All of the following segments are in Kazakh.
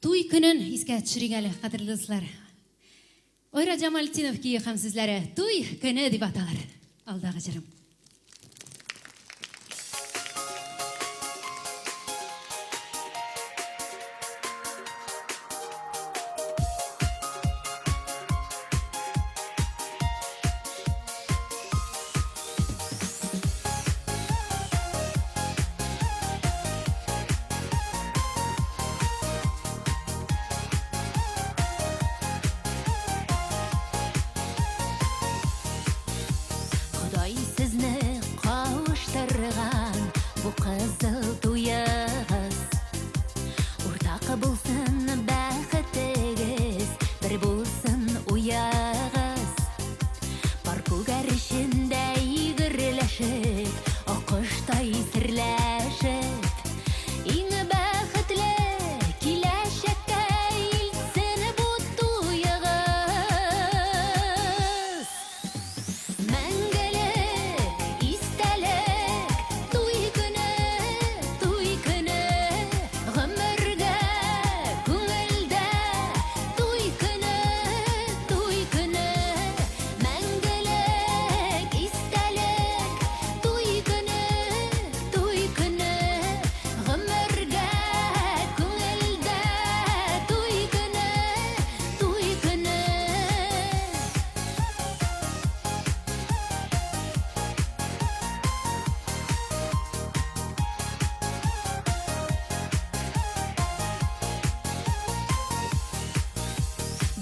Туй күнін иске төшерик әле, кадерле дуслар. Ойра Джамалетдинов кие һәм сезләре туй көне дип аталар. Алдагы җырым. Құдай сізні қауыштырған бұл қызыл туйыңыз, ортақ болсын бақытыңыз, бір болсын уяғыз. Бар көгер ішінде игірләшіп, аққыштай сірләшіп, ең бақытлы келешекке илсін бұл туйыңыз.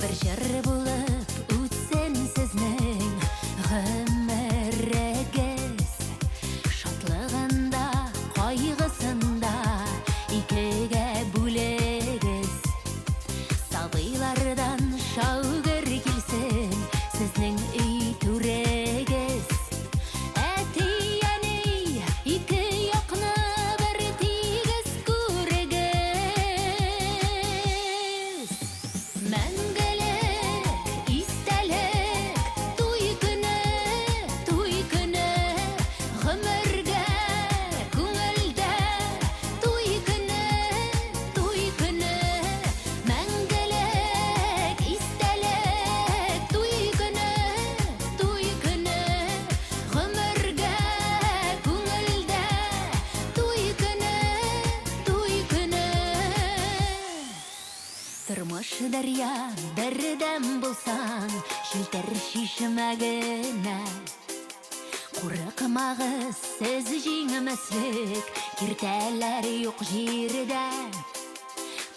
Бір жыр болып өтсін сіздің ғұмырыңыз, шатлығында, қайғысында икіге бөлегіз. Сабыйлардан шаугыр келсін сіздің үй түрегіз. Әтияне икі яқны бір тигіз көрегіз. Тұрмыш дария бірден болсаң, шілтер шишімәгіне. Қорықмағыз сіз жеңімізлік, кертәләр жоқ жерде.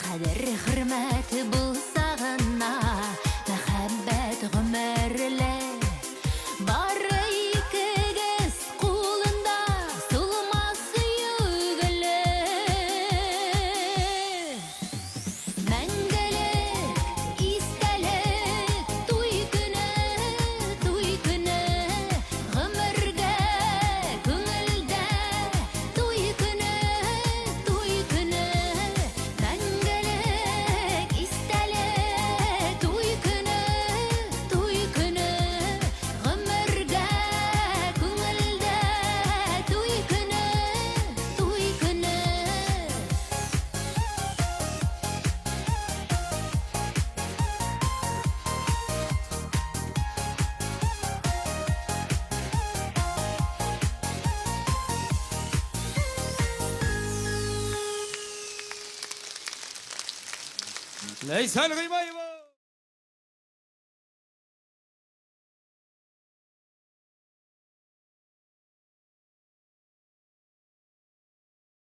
Қадір хұрмәт болсағына, мәхәббәт ғұмырлі. Бары икігіз қолында, солмасы югілі. Лейсан Гыймаева.